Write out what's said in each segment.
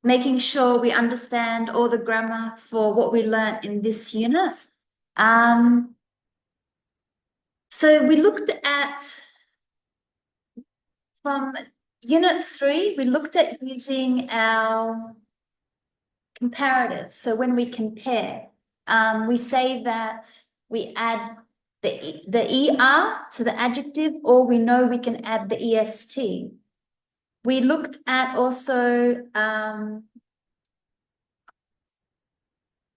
making sure we understand all the grammar for what we learned in this unit. So we looked at, from unit 3, we looked at using our comparative. So when we compare, we say that we add the ER to the adjective, or we know we can add the EST. We looked at also the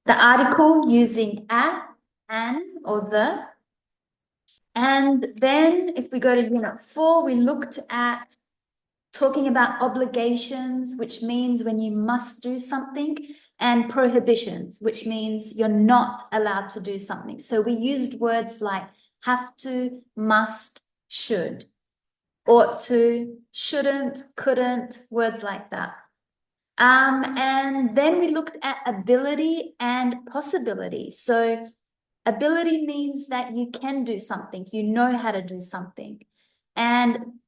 article using a, an, or the. And then if we go to unit 4, we looked at talking about obligations, which means when you must do something, and prohibitions, which means you're not allowed to do something. So we used words like have to, must, should, ought to, shouldn't, couldn't, words like that. And then we looked at ability and possibility. So ability means that you can do something, you know how to do something. And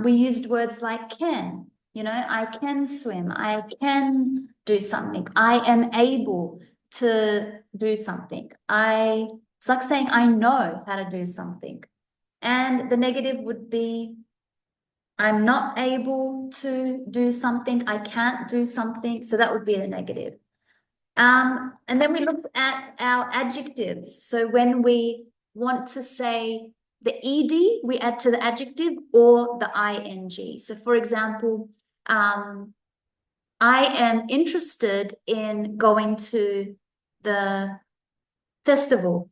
we used words like can, I can swim, I can do something, I am able to do something. It's like saying I know how to do something. And the negative would be I'm not able to do something, I can't do something. So that would be the negative. And then we looked at our adjectives. So when we want to say the ed, we add to the adjective or the ing. So for example, I am interested in going to the festival.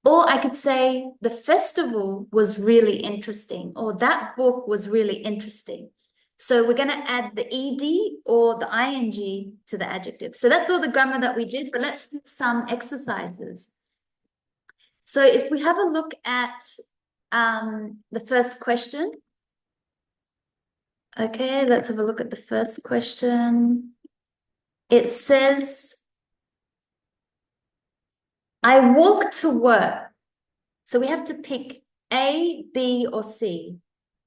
Or I could say the festival was really interesting, or that book was really interesting. So we're going to add the ed or the ing to the adjective. So that's all the grammar that we did, but let's do some exercises. So if we have a look at the first question. Okay, let's have a look at the first question. It says, I walk to work. So we have to pick A, B, or C.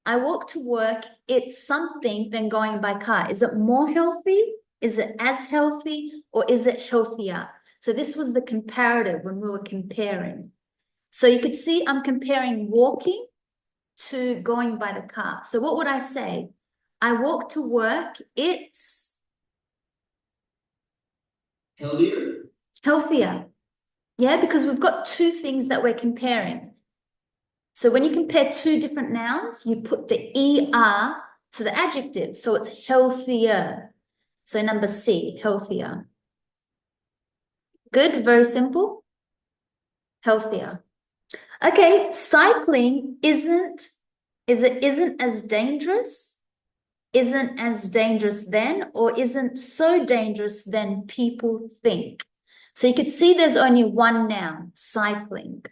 I walk to work, it's something than going by car. Is it more healthy? Is it as healthy? Or is it healthier? So this was the comparative when we were comparing. So you could see I'm comparing walking to going by the car. So what would I say? I walk to work, it's Healthier? Healthier. Yeah, because we've got two things that we're comparing. So when you compare two different nouns, you put the ER to the adjective. So it's healthier. So number C, healthier. Good, very simple. Healthier. Okay, cycling isn't as dangerous, isn't as dangerous then, or isn't so dangerous than people think. So you could see there's only one noun, cycling.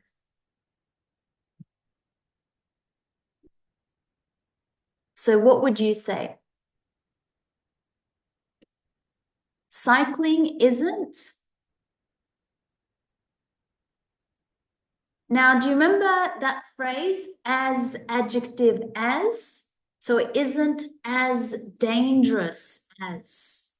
So what would you say? Cycling isn't. Now, do you remember that phrase, as adjective as? So it isn't as dangerous as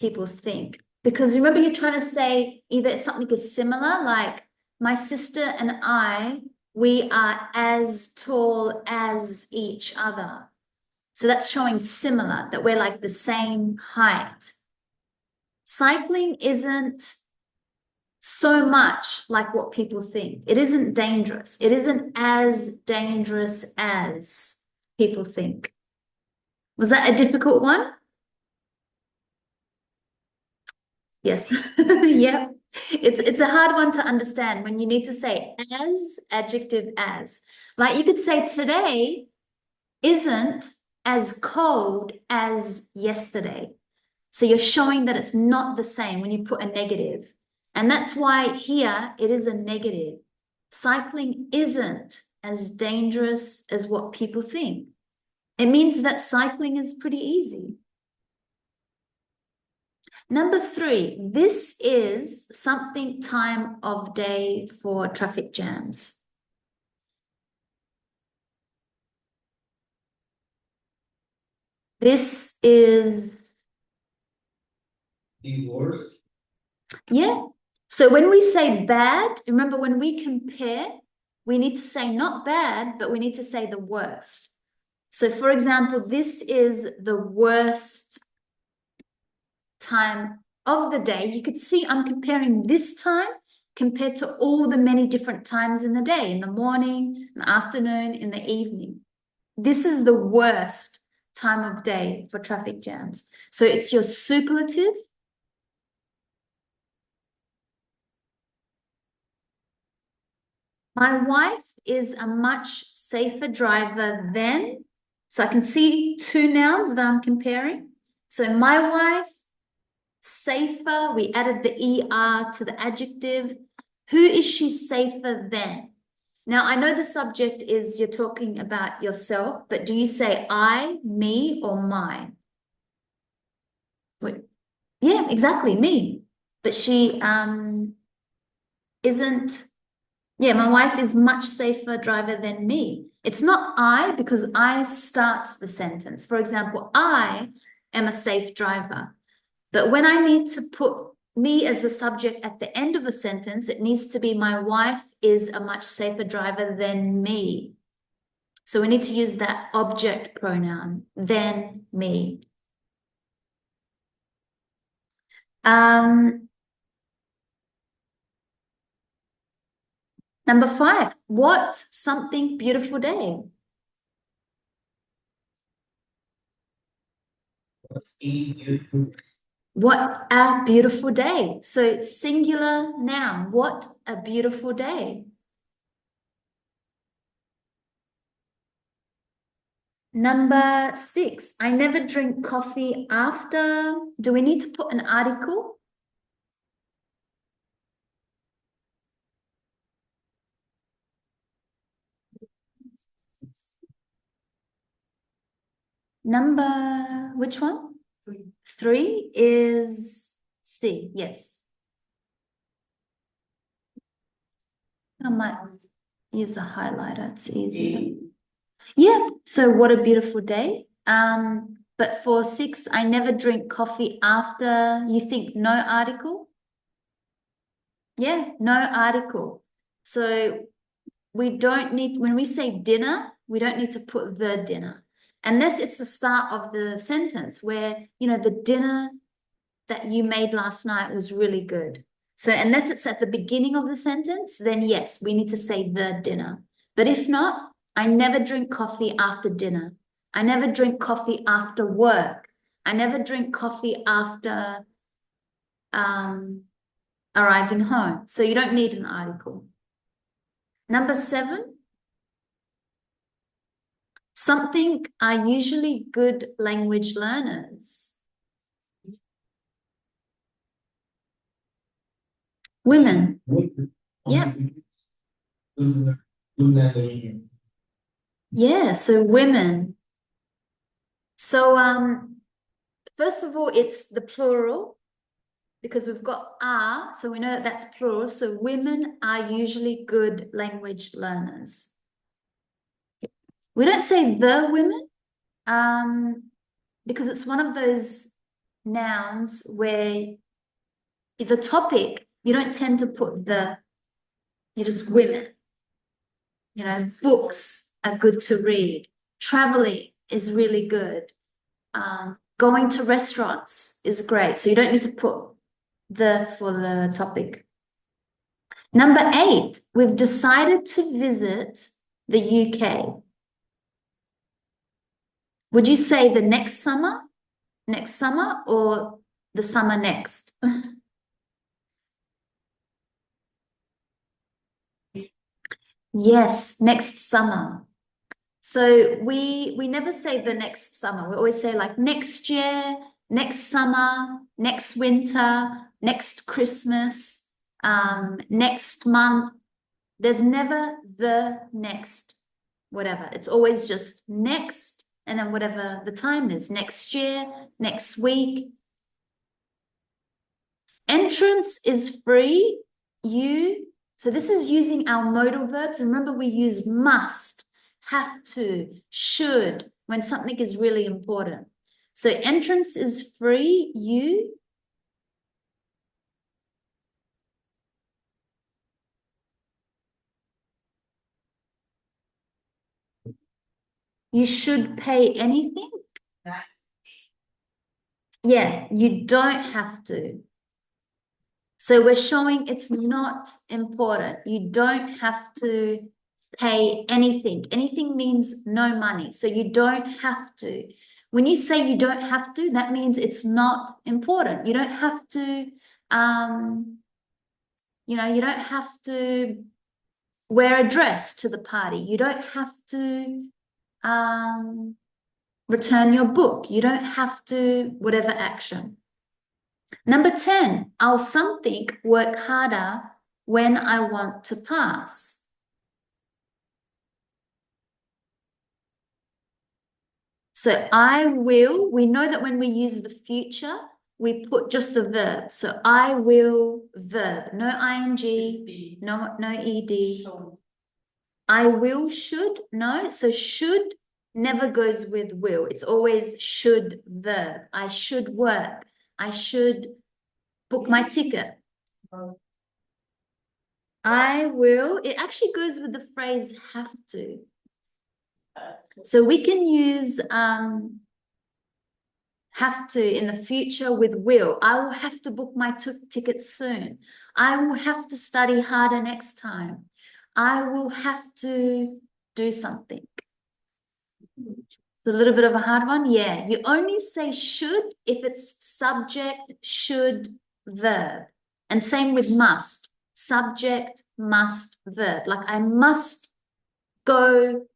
people think. Because remember, you're trying to say either something is similar, like my sister and I, we are as tall as each other. So that's showing similar, that we're like the same height. Cycling isn't so much like what people think. It isn't dangerous. It isn't as dangerous as people think. Was that a difficult one? Yes. Yeah. It's a hard one to understand when you need to say as, adjective as. Like you could say today isn't as cold as yesterday. So you're showing that it's not the same when you put a negative. And that's why here it is a negative. Cycling isn't as dangerous as what people think. It means that cycling is pretty easy. Number 3, this is something time of day for traffic jams. This is The worst? Yeah. So when we say bad, remember when we compare, we need to say not bad, but we need to say the worst. So for example, this is the worst time of the day. You could see I'm comparing this time compared to all the many different times in the day, in the morning, in the afternoon, in the evening. This is the worst time of day for traffic jams. So it's your superlative. My wife is a much safer driver than, so I can see two nouns that I'm comparing. So my wife, safer, we added the ER to the adjective. Who is she safer than? Now, I know the subject is you're talking about yourself, but do you say I, me, or mine? Wait, yeah, exactly, me. But she isn't, yeah, my wife is much safer driver than me. It's not I because I starts the sentence. For example, I am a safe driver. But when I need to put me as the subject at the end of a sentence, it needs to be my wife is a much safer driver than me. So we need to use that object pronoun, than me. Number 5, what something beautiful day? What a beautiful day. So singular noun, what a beautiful day. Number 6, I never drink coffee after. Do we need to put an article? Number, which one? 3 is C, yes. I might use the highlighter, it's easier. Yeah, so what a beautiful day. But for 6, I never drink coffee after. You think no article? Yeah, no article. So we don't need, when we say dinner, we don't need to put the dinner. Unless it's the start of the sentence where, you know, the dinner that you made last night was really good. So unless it's at the beginning of the sentence, then yes, we need to say the dinner. But if not, I never drink coffee after dinner. I never drink coffee after work. I never drink coffee after arriving home. So you don't need an article. Number 7, something are usually good language learners. Women. Yeah. Yeah, so women. So first of all, it's the plural because we've got are, so we know that that's plural. So women are usually good language learners. We don't say the women because it's one of those nouns where the topic, you don't tend to put the, you're just women. You know, books are good to read. Traveling is really good. Going to restaurants is great. So you don't need to put the for the topic. Number 8, we've decided to visit the UK. Would you say the next summer, or the summer next? Yes, next summer. So we never say the next summer. We always say like next year, next summer, next winter, next Christmas, next month. There's never the next whatever. It's always just next and then whatever the time is. Next year, next week. Entrance is free. So this is using our modal verbs. Remember, we use must, have to, should when something is really important. So entrance is free. You You should pay anything? Yeah, you don't have to. So we're showing it's not important. You don't have to pay anything. Anything means no money. So you don't have to. When you say you don't have to, that means it's not important. You don't have to, you don't have to wear a dress to the party. You don't have to return your book. You don't have to whatever action. Number 10, I'll something work harder when I want to pass. So I will, we know that when we use the future, we put just the verb. So I will verb, no ing, no ed. I will should, no. So should never goes with will. It's always should verb. I should work. I should book my ticket. I will, it actually goes with the phrase have to. So we can use have to in the future with will. I will have to book my ticket soon. I will have to study harder next time. I will have to do something. It's a little bit of a hard one. Yeah, you only say should if it's subject, should, verb. And same with must. Subject, must, verb. Like I must go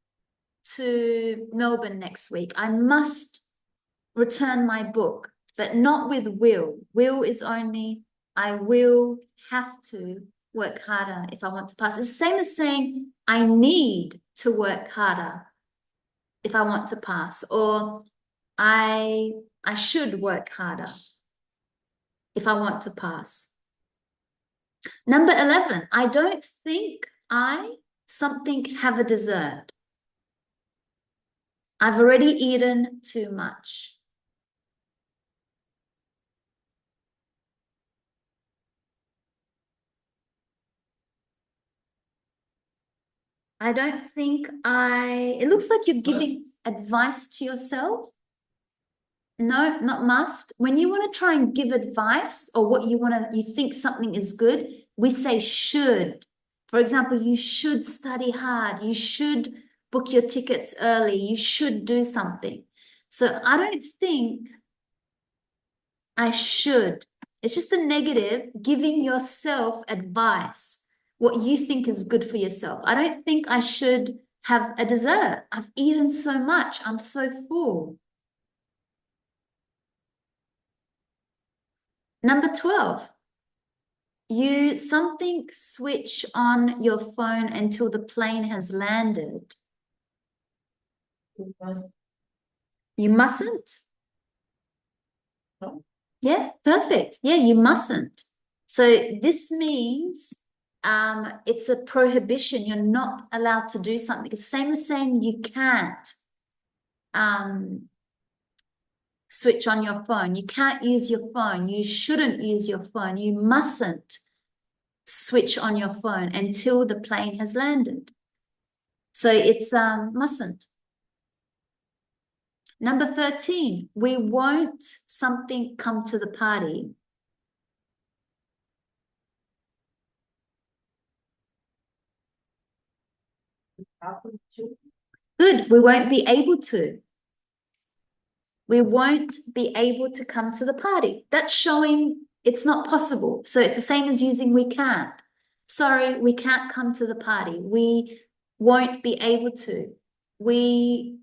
to Melbourne next week. I must return my book, but not with will. Will is only I will have to work harder if I want to pass. It's the same as saying I need to work harder if I want to pass, or I should work harder if I want to pass. Number 11, I don't think I something have a dessert. I've already eaten too much. I don't think it looks like you're giving advice to yourself. No, not must. When you want to try and give advice or what you think something is good, we say should. For example, you should study hard. You should book your tickets early. You should do something. So I don't think I should. It's just a negative, giving yourself advice, what you think is good for yourself. I don't think I should have a dessert. I've eaten so much. I'm so full. Number 12, you something switch on your phone until the plane has landed. You mustn't. Yeah, perfect. Yeah, you mustn't. So this means it's a prohibition. You're not allowed to do something. It's the same as saying you can't switch on your phone. You can't use your phone. You shouldn't use your phone. You mustn't switch on your phone until the plane has landed. So it's mustn't. Number 13, we won't something come to the party. Good, we won't be able to. We won't be able to come to the party. That's showing it's not possible. So it's the same as using we can't. Sorry, we can't come to the party. We won't be able to. We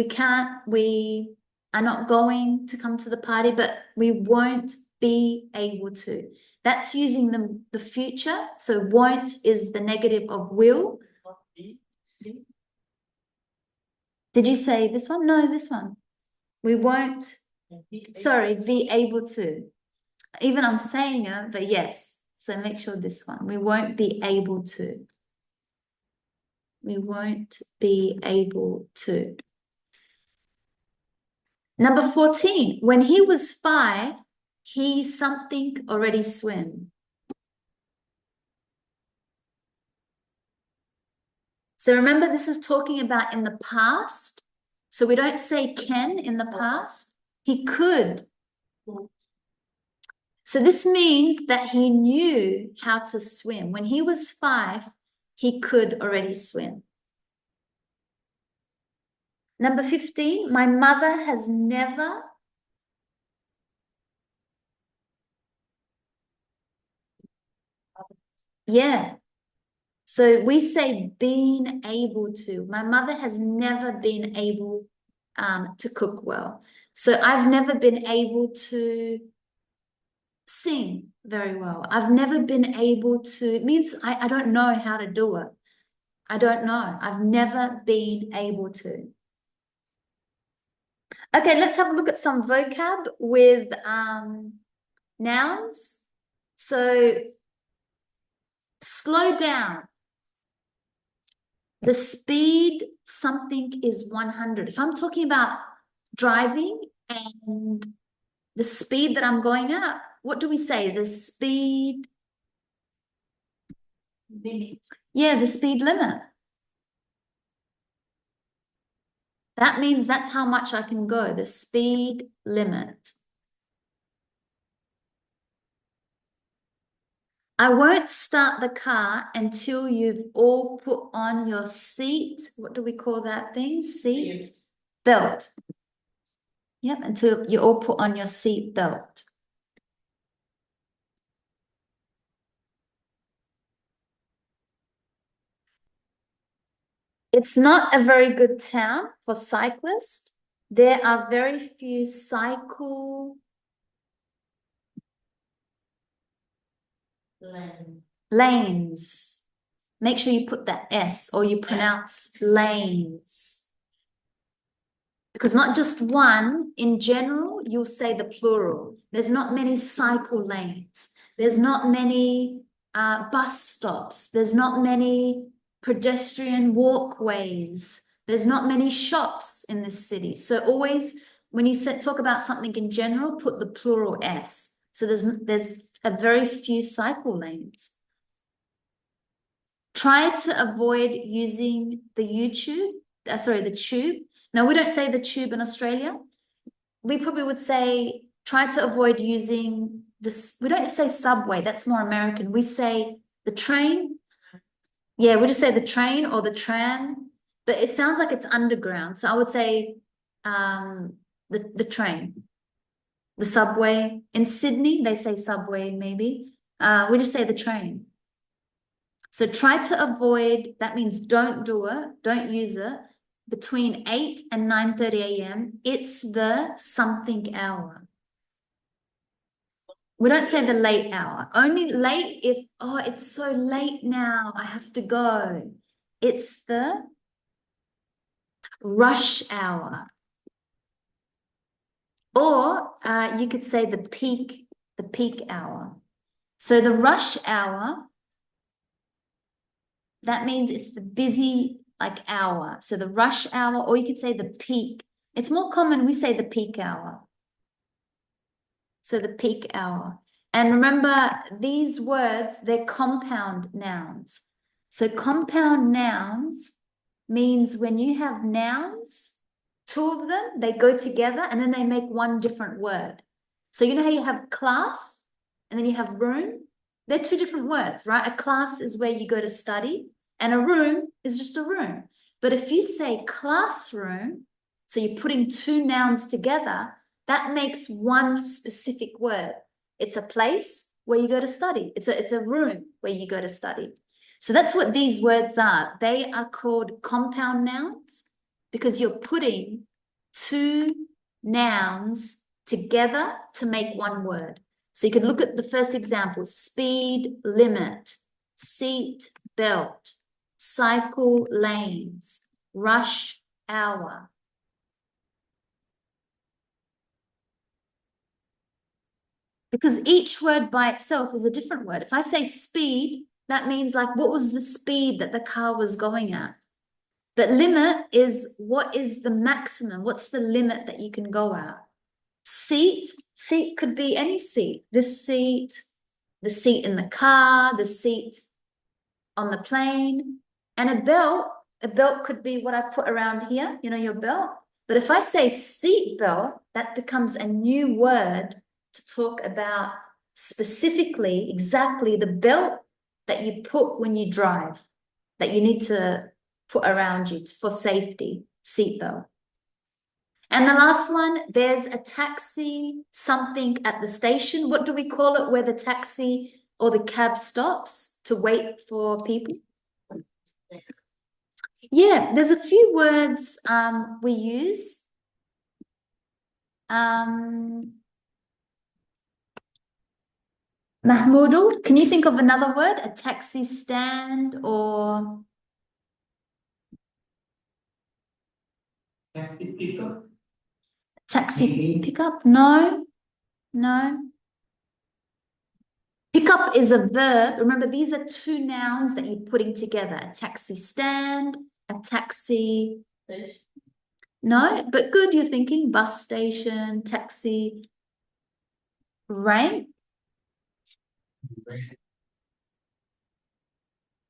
can't, we are not going to come to the party, but we won't be able to. That's using the future. So won't is the negative of will. Did you say this one? No, this one. We won't, sorry, be able to. Even I'm saying it, but yes. So make sure this one. We won't be able to. We won't be able to. Number 14, when he was 5, he something already swim. So remember, this is talking about in the past. So we don't say can in the past. He could. So this means that he knew how to swim. When he was 5, he could already swim. Number 15, my mother has never Yeah. So we say been able to. My mother has never been able to cook well. So I've never been able to sing very well. I've never been able to, it means I don't know how to do it. I don't know. I've never been able to. Okay, let's have a look at some vocab with nouns. So slow down. The speed something is 100. If I'm talking about driving and the speed that I'm going at, what do we say? The speed limit. Yeah, the speed limit. That means that's how much I can go, the speed limit. I won't start the car until you've all put on your seat. What do we call that thing? Seat belt. Yep, until you all put on your seat belt. It's not a very good town for cyclists. There are very few cycle lanes. Make sure you put that S or you pronounce lanes. Because not just one, in general, you'll say the plural. There's not many cycle lanes. There's not many bus stops. There's not many pedestrian walkways. There's not many shops in this city. So always, when you talk about something in general, put the plural S. So there's a very few cycle lanes. Try to avoid using the the tube. Now, we don't say the tube in Australia. We probably would say try to avoid using this. We don't say subway. That's more American. We say the train. Yeah, we just say the train or the tram, but it sounds like it's underground. So I would say the train, the subway. In Sydney, they say subway maybe. We just say the train. So try to avoid, that means don't do it, don't use it, between 8 and 9:30 a.m. It's the something hour. We don't say the late hour. Only late if, oh, it's so late now, I have to go. It's the rush hour. Or you could say the peak hour. So the rush hour, that means it's the busy hour. So the rush hour, or you could say the peak. It's more common, we say the peak hour. So the peak hour. And remember, these words, they're compound nouns. So compound nouns means when you have nouns, 2 of them, they go together and then they make one different word. So you know how you have class and then you have room? They're 2 different words, right? A class is where you go to study and a room is just a room. But if you say classroom, so you're putting 2 nouns together, that makes one specific word. It's a place where you go to study. It's a room where you go to study. So that's what these words are. They are called compound nouns because you're putting 2 nouns together to make one word. So you can look at the first example: speed limit, seat belt, cycle lanes, rush hour. Because each word by itself is a different word. If I say speed, that means what was the speed that the car was going at? But limit is what is the maximum? What's the limit that you can go at? Seat could be any seat. This seat, the seat in the car, the seat on the plane. And a a belt could be what I put around here, you know, your belt. But if I say seat belt, that becomes a new word to talk about specifically, exactly the belt that you put when you drive, that you need to put around you for safety, seat belt. And the last one, there's a taxi something at the station. What do we call it where the taxi or the cab stops to wait for people? Yeah, there's a few words we use. Mahmoudul, can you think of another word? A taxi stand or Taxi pickup. taxi pickup? No, no. Pickup is a verb. Remember, these are two nouns that you're putting together. A taxi stand, a taxi. No, but good, you're thinking. Bus station, taxi rank.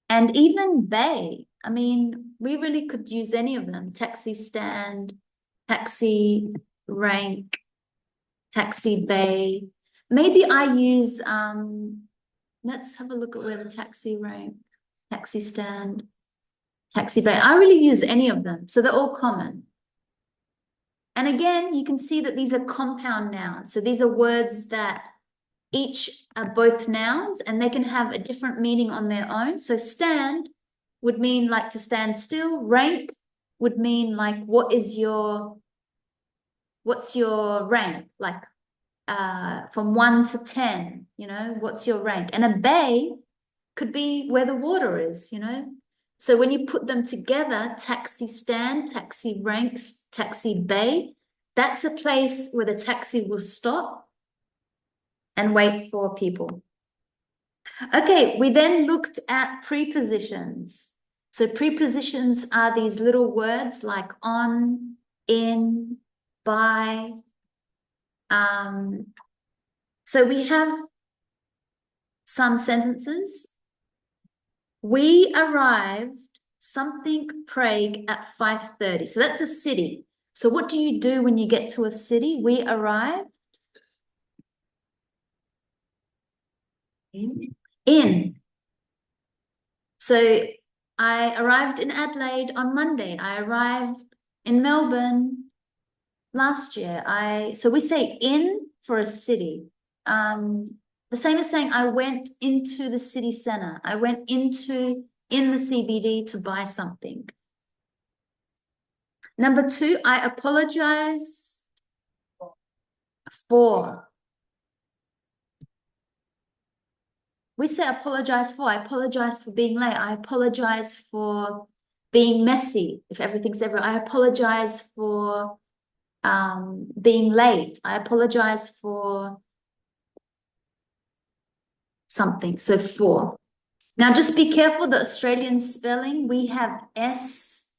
And even bay. I mean, we really could use any of them. Taxi stand, taxi rank, taxi bay. Maybe I use, let's have a look at where the taxi rank, taxi stand, taxi bay. I really use any of them. So they're all common. And again, you can see that these are compound nouns. So these are words that each are both nouns and they can have a different meaning on their own. So stand would mean like to stand still. Rank would mean like what's your rank? Like from 1 to 10, you know, what's your rank? And a bay could be where the water is, you know. So when you put them together, taxi stand, taxi ranks, taxi bay, that's a place where the taxi will stop and wait for people. Okay, we then looked at prepositions. So prepositions are these little words like on, in, by. So we have some sentences. We arrived something Prague at 5:30. So that's a city. So what do you do when you get to a city? We arrived in. So I arrived in Adelaide on Monday. I arrived in Melbourne last year. So we say in for a city. The same as saying I went into the city center. I went in the CBD to buy something. Number 2, I apologize for. We say apologize for. I apologize for being late. I apologize for being messy. If everything's ever, I apologize for being late. I apologize for something. So for. Now just be careful, the Australian spelling, we have S-E-D,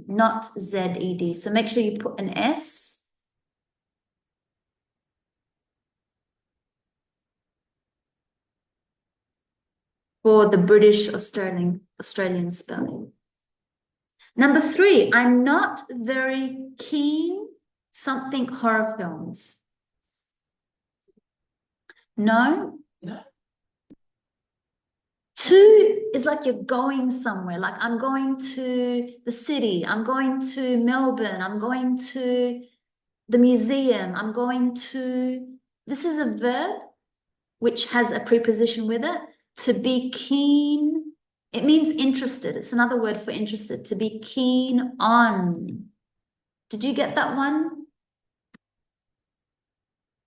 not Z-E-D. So make sure you put an S. For the British Australian spelling. Number 3, I'm not very keen something horror films. No? No. 2 is like you're going somewhere. Like I'm going to the city. I'm going to Melbourne. I'm going to the museum. I'm going to... This is a verb which has a preposition with it. To be keen. It means interested. It's another word for interested. To be keen on. Did you get that one?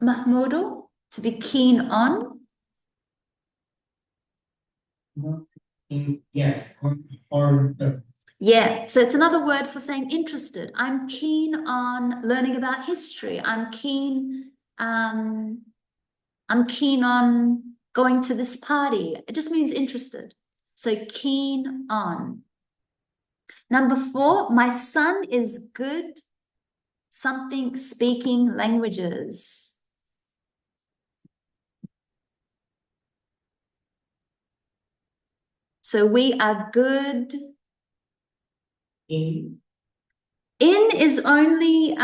Mahmoudul? To be keen on? Yes. Or Yeah, so it's another word for saying interested. I'm keen on learning about history. I'm keen on going to this party. It just means interested. So keen on. Number 4, my son is good something speaking languages. So we are good in, In is only,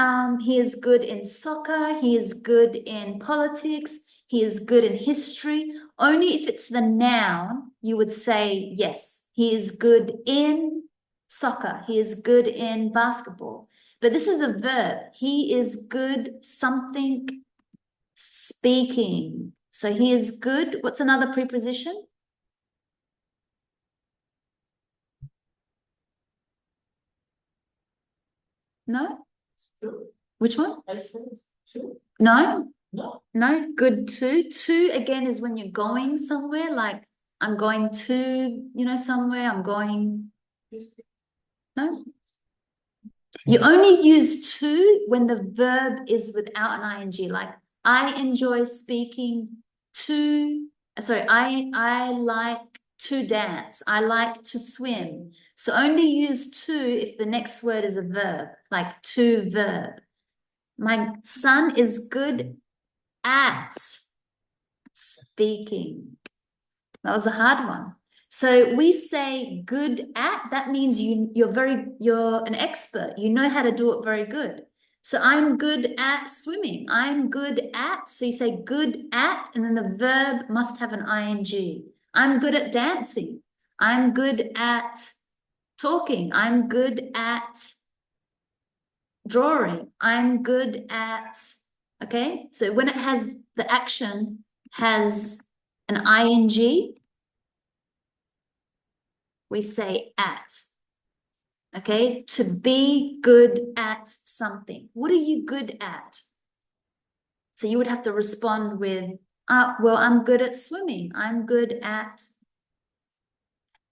he is good in soccer, he is good in politics, he is good in history. Only if it's the noun, you would say, yes, he is good in soccer, he is good in basketball. But this is a verb. He is good something speaking. So he is good. What's another preposition? No? true. Which one? I said true. No? No. No, good to. To again is when you're going somewhere, like I'm going to, somewhere, I'm going. No. You only use to when the verb is without an ing, like I enjoy speaking to, sorry, I like to dance, I like to swim. So only use to if the next word is a verb, like to verb. My son is good at speaking. That was a hard one. So we say good at, that means you're an expert. You know how to do it very good. So I'm good at swimming. I'm good at, so you say good at, and then the verb must have an ing. I'm good at dancing. I'm good at talking. I'm good at drawing. I'm good at, okay? So when it has the action has an ing, we say at. Okay, to be good at something. What are you good at? So you would have to respond with, well, I'm good at swimming. I'm good at.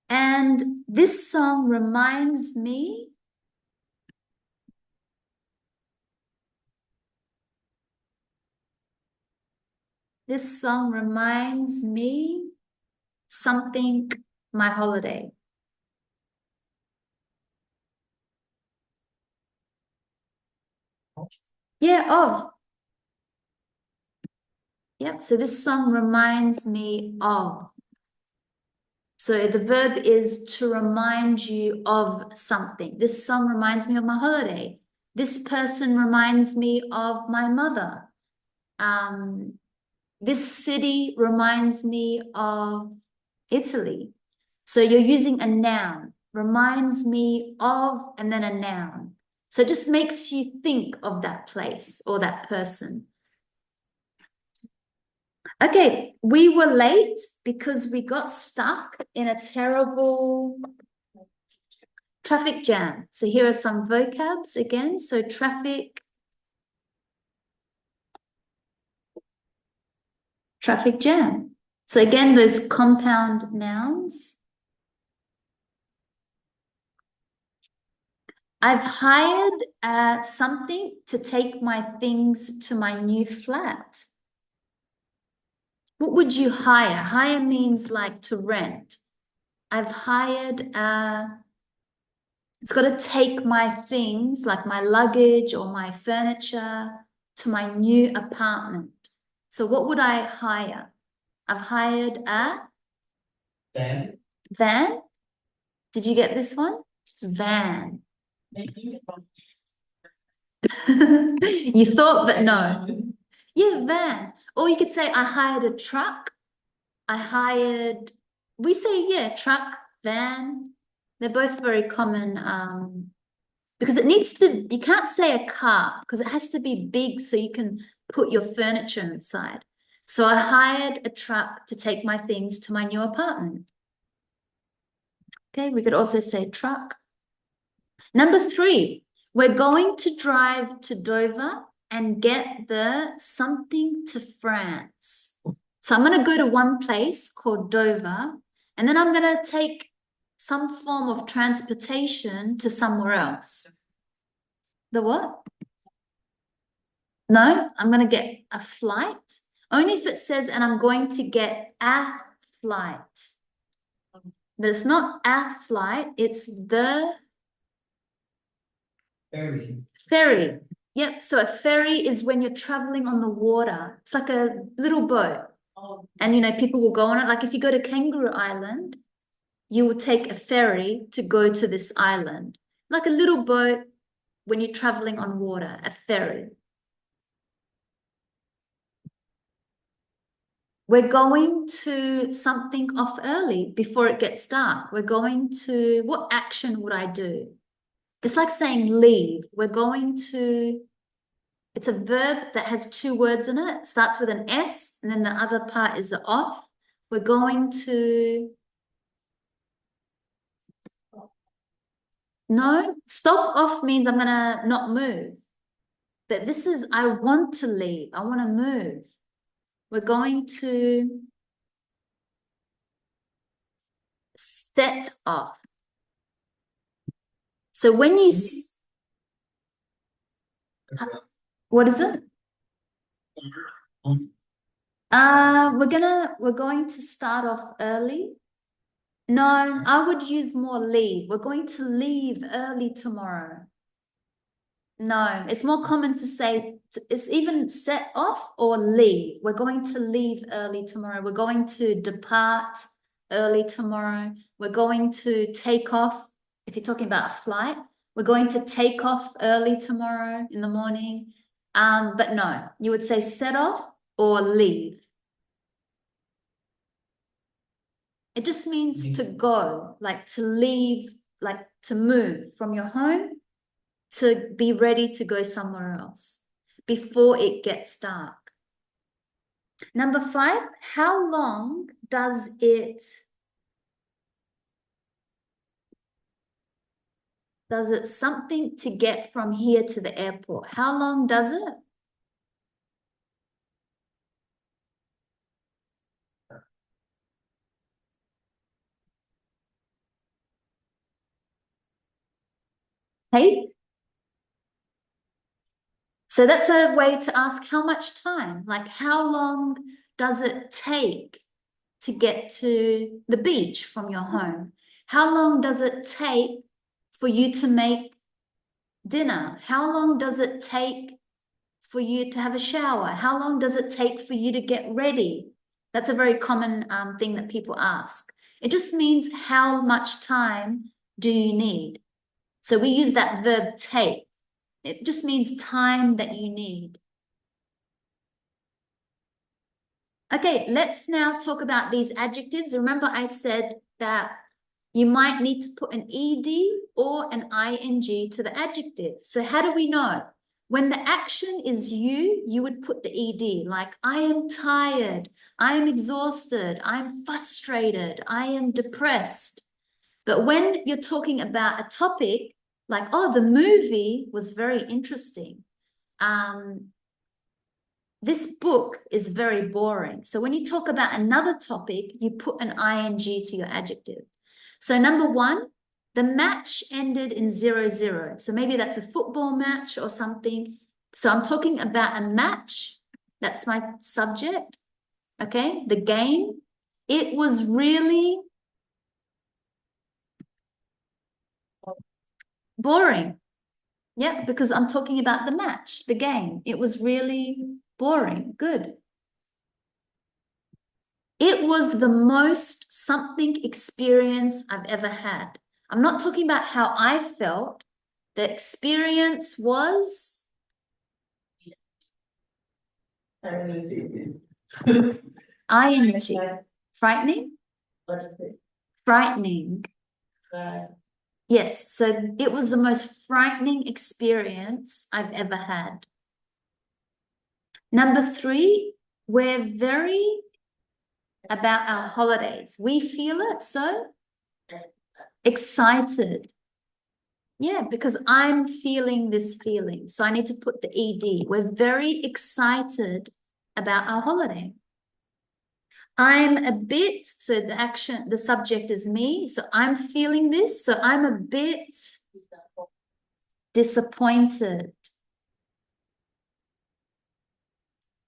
And this song reminds me. This song reminds me something, my holiday. Yeah, of. Yep, so this song reminds me of. So the verb is to remind you of something. This song reminds me of my holiday. This person reminds me of my mother. This city reminds me of Italy. So you're using a noun, reminds me of, and then a noun. So it just makes you think of that place or that person. Okay, we were late because we got stuck in a terrible traffic jam. So here are some vocabs again. So traffic jam. So again, those compound nouns. I've hired something to take my things to my new flat. What would you hire? Hire means like to rent. I've hired, it's got to take my things, like my luggage or my furniture, to my new apartment. So what would I hire? I've hired a van. Did you get this one? Van. You thought, but no. Yeah, van. Or you could say, I hired a truck. We say, yeah, truck, van. They're both very common because you can't say a car because it has to be big so you can put your furniture inside. So I hired a truck to take my things to my new apartment. Okay, we could also say truck. Number 3, we're going to drive to Dover and get the something to France. So I'm going to go to one place called Dover, and then I'm going to take some form of transportation to somewhere else. The what? No, I'm going to get a flight. Only if it says, and I'm going to get a flight. But it's not a flight, it's the ferry. Yep, so a ferry is when you're traveling on the water. It's like a little boat. And, people will go on it. Like if you go to Kangaroo Island, you will take a ferry to go to this island. like a little boat when you're traveling on water, a ferry. We're going to something off early before it gets dark. We're going to, what action would I do? It's like saying leave. We're going to, it's a verb that has two words in it. It starts with an S, and then the other part is the off. We're going to, no, stop off means I'm gonna not move. But this is, I want to leave. I want to move. We're going to set off. So when you, what is it? We're going to start off early. No, I would use more leave. We're going to leave early tomorrow. No, it's more common to say, it's even set off or leave. We're going to leave early tomorrow. We're going to depart early tomorrow. We're going to take off. If you're talking about a flight, we're going to take off early tomorrow in the morning. But no, you would say set off or leave. It just means to go, like to leave, like to move from your home to be ready to go somewhere else before it gets dark. Number 5, how long does it something to get from here to the airport? How long does it? Take? So that's a way to ask how much time, like how long does it take to get to the beach from your home? How long does it take for you to make dinner? How long does it take for you to have a shower? How long does it take for you to get ready? That's a very common thing that people ask. It just means how much time do you need? So we use that verb take. It just means time that you need. Okay, let's now talk about these adjectives. Remember I said that you might need to put an ed or an ing to the adjective. So how do we know? When the action is you would put the ed, like I am tired, I am exhausted, I'm frustrated, I am depressed. But when you're talking about a topic, like, oh, the movie was very interesting. This book is very boring. So when you talk about another topic, you put an ing to your adjective. So number 1, the match ended in 0-0. So maybe that's a football match or something. So I'm talking about a match. That's my subject. Okay, the game. It was really boring. Yeah, because I'm talking about the match, the game. It was really boring. Good. It was the most something experience I've ever had. I'm not talking about how I felt. The experience was ing. Frightening? Frightening. Yes, so it was the most frightening experience I've ever had. Number 3, we're very about our holidays. We feel it, so excited. Yeah, because I'm feeling this feeling. So I need to put the ed. We're very excited about our holiday. I'm a bit, so the action, the subject is me. So I'm feeling this. So I'm a bit disappointed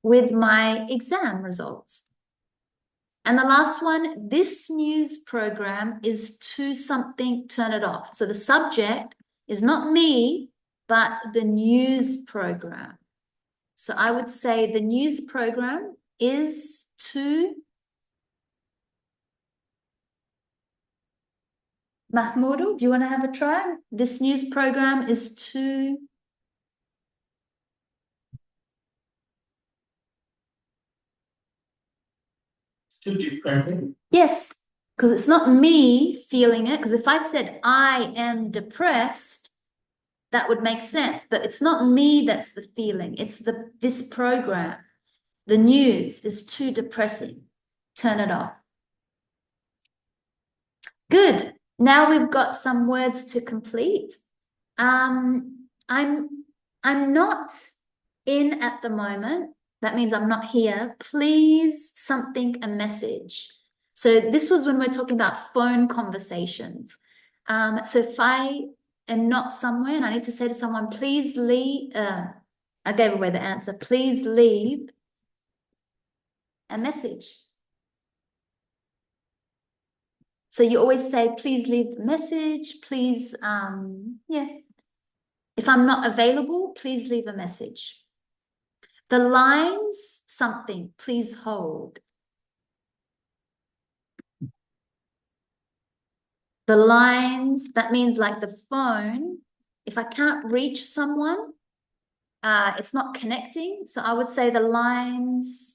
with my exam results. And the last one, this news program is to something, turn it off. So the subject is not me, but the news program. So I would say the news program is to Mahmoudou, do you want to have a try? This news program is too... It's too depressing. Yes, because it's not me feeling it. Because if I said I am depressed, that would make sense. But it's not me that's the feeling. It's this program. The news is too depressing. Turn it off. Good. Now we've got some words to complete. I'm not in at the moment. That means I'm not here. Please something a message. So this was when we're talking about phone conversations. So if I am not somewhere and I need to say to someone, please leave, I gave away the answer. Please leave a message. So you always say, please leave a message, please, yeah. If I'm not available, please leave a message. The lines, something, please hold. The lines, that means like the phone, if I can't reach someone, it's not connecting. So I would say the lines.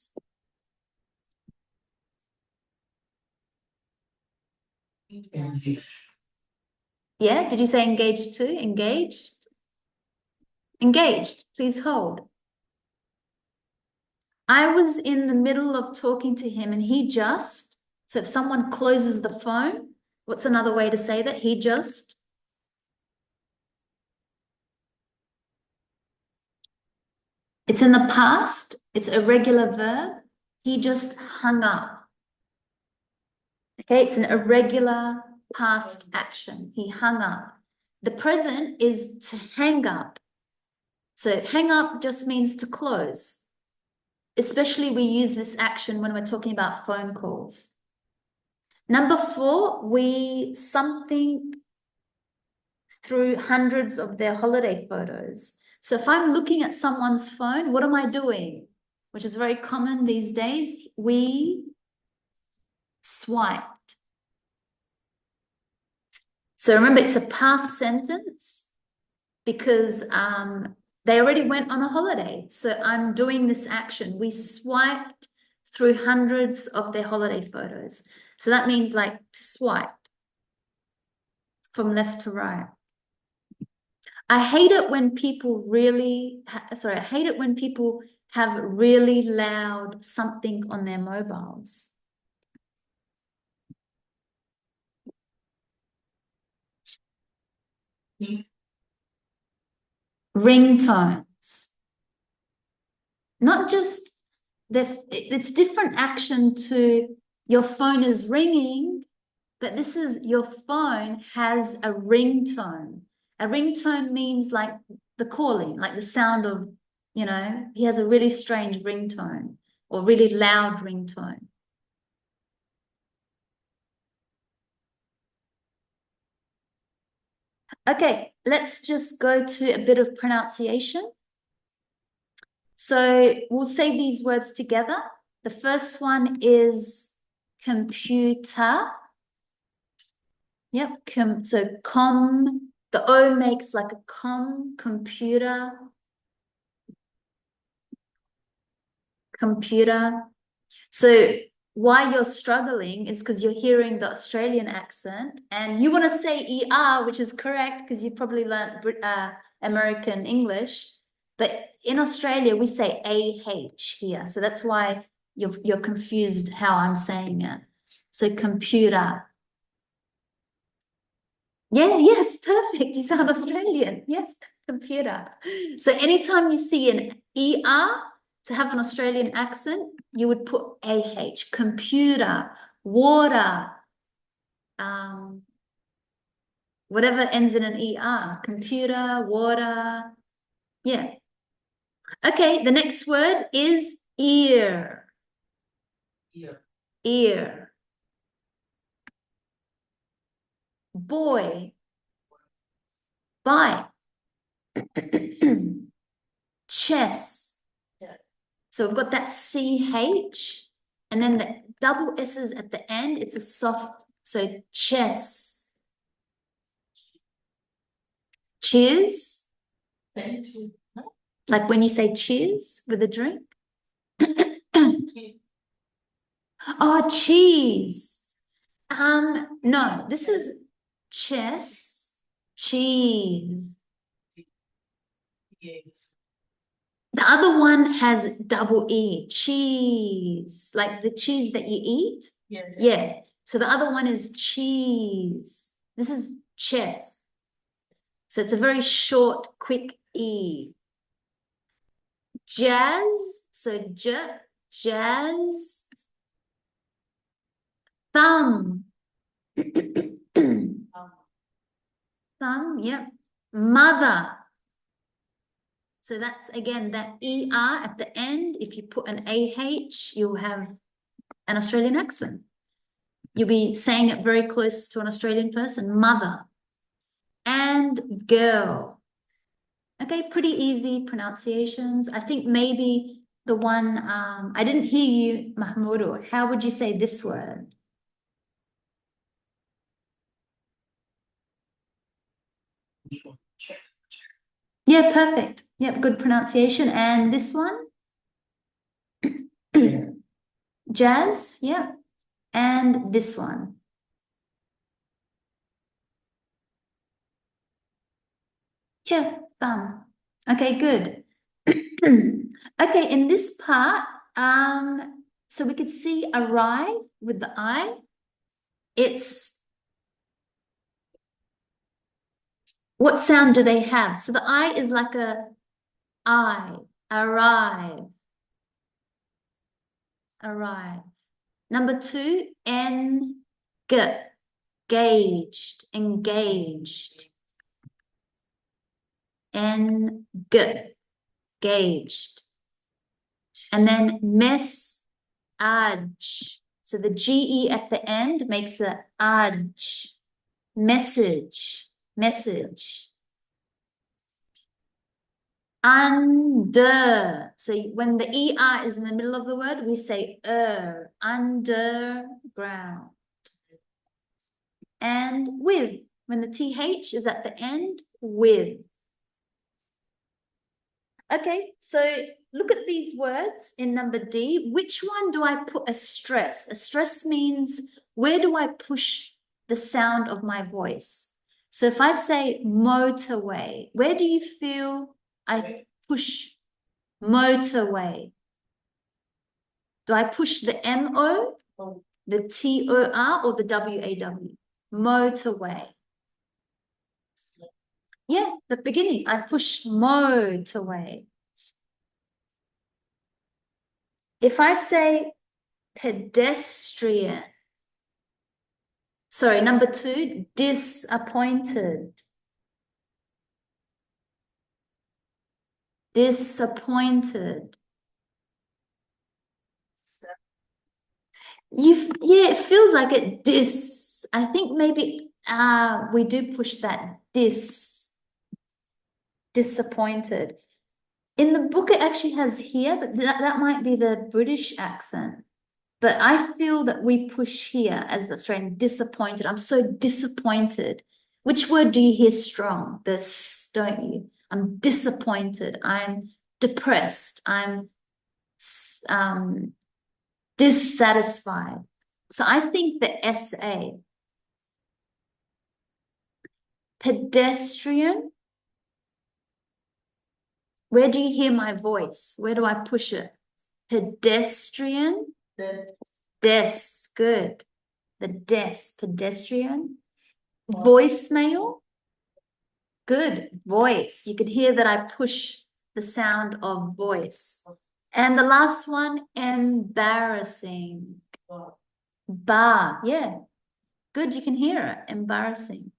Engaged. Yeah, did you say engaged too? Engaged? Engaged, please hold. I was in the middle of talking to him and he just, so if someone closes the phone, what's another way to say that? He just. It's in the past. It's a regular verb. He just hung up. Okay, it's an irregular past action. He hung up. The present is to hang up. So hang up just means to close. Especially we use this action when we're talking about phone calls. Number 4, we something through hundreds of their holiday photos. So if I'm looking at someone's phone, what am I doing? Which is very common these days. We swiped. So remember, it's a past sentence because they already went on a holiday. So I'm doing this action. We swiped through hundreds of their holiday photos. So that means like to swipe from left to right. I hate it when people I hate it when people have really loud something on their mobiles. Ringtones. Not just, it's different action to your phone is ringing, but this is your phone has a ringtone. A ringtone means like the calling, like the sound of, you know, he has a really strange ringtone or really loud ringtone. Okay, let's just go to a bit of pronunciation. So we'll say these words together. The first one is computer. Yep, the O makes like a computer. So why you're struggling is because you're hearing the Australian accent and you want to say ER, which is correct because you probably learned American English. But in Australia, we say AH here. So that's why you're confused how I'm saying it. So computer. Yeah, yes, perfect. You sound Australian. Yes, computer. So anytime you see an ER to have an Australian accent, you would put AH, computer, water, whatever ends in an ER, computer, water. Yeah. Okay, the next word is ear. Ear. Boy. Bike. Chess. So we've got that CH and then the double S's at the end. It's a soft, so chess. Cheers. Thank you. Like when you say cheers with a drink. Oh, cheese. No, this is chess, cheese. Yes. The other one has double E, cheese, like the cheese that you eat. Yeah. Yeah. So the other one is cheese. This is chess. So it's a very short, quick E. Jazz. So jazz. Thumb. Thumb, yep. Mother. So that's again that ER at the end. If you put an AH, you'll have an Australian accent. You'll be saying it very close to an Australian person, mother. And girl. Okay, pretty easy pronunciations. I think maybe the one, I didn't hear you, Mahmoud. How would you say this word? Check. Yeah, perfect. Yep, good pronunciation. And this one? Jazz, yeah. And this one. Yeah, thumb. Okay, good. Okay, in this part, so we could see arrive with the I. It's, what sound do they have? So the I is like a I, arrive, arrive. Number two, gauged, engaged. Gauged. And then so the GE at the end makes a adj. Message. Under. So when the ER is in the middle of the word, we say underground. And with. When the TH is at the end, with. Okay, so look at these words in number D. Which one do I put a stress? A stress means where do I push the sound of my voice? So if I say motorway, where do you feel I push motorway? Do I push the MO, the TOR, or the WAW? Motorway. Yeah, the beginning, I push motorway. If I say pedestrian, sorry, number two, disappointed. Disappointed. Yeah, it feels like it. I think maybe we do push that disappointed. In the book, it actually has here, but that might be the British accent. But I feel that we push here as the Australian, disappointed. I'm so disappointed. Which word do you hear strong? This, don't you? I'm disappointed. I'm depressed. I'm dissatisfied. So I think the SA, pedestrian. Where do you hear my voice? Where do I push it? Pedestrian. Good. The pedestrian. Voicemail. Good, voice. You could hear that I push the sound of voice. And the last one, embarrassing. Yeah. Good, you can hear it. Embarrassing.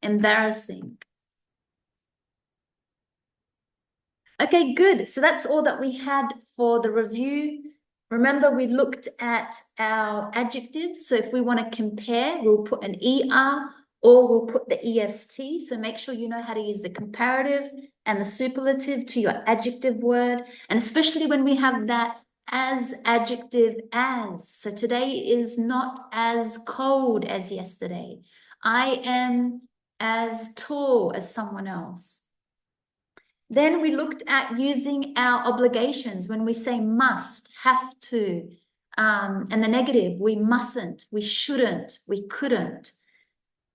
Okay, good. So that's all that we had for the review. Remember, we looked at our adjectives. So if we want to compare, we'll put an ER or we'll put the EST. So make sure you know how to use the comparative and the superlative to your adjective word. And especially when we have that as adjective as. So today is not as cold as yesterday. I am as tall as someone else. Then we looked at using our obligations when we say must, have to, and the negative, we mustn't, we shouldn't, we couldn't,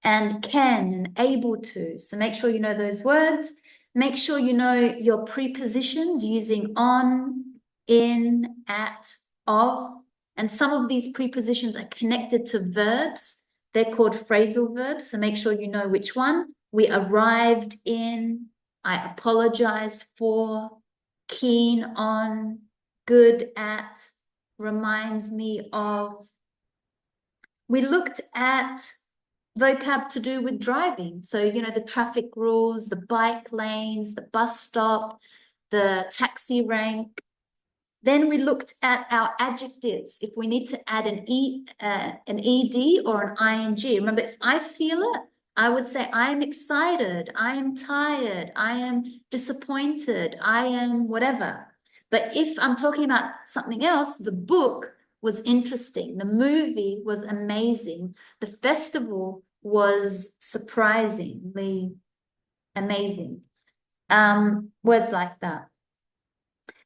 and can and able to. So make sure you know those words. Make sure you know your prepositions using on, in, at, of. And some of these prepositions are connected to verbs. They're called phrasal verbs. So make sure you know which one. We arrived in, I apologize for, keen on, good at, reminds me of. We looked at vocab to do with driving. So, you know, the traffic rules, the bike lanes, the bus stop, the taxi rank. Then we looked at our adjectives. If we need to add an ed or an ing. Remember, if I feel it, I would say I am excited, I am tired, I am disappointed, I am whatever. But if I'm talking about something else, the book was interesting, the movie was amazing, the festival was surprisingly amazing. Words like that.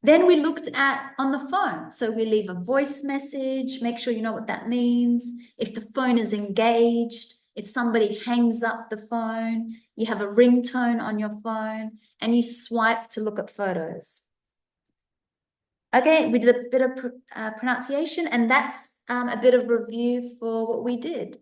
Then we looked at on the phone. So we leave a voice message, make sure you know what that means. If the phone is engaged, if somebody hangs up the phone, you have a ringtone on your phone and you swipe to look at photos. Okay, we did a bit of pronunciation, and that's a bit of review for what we did.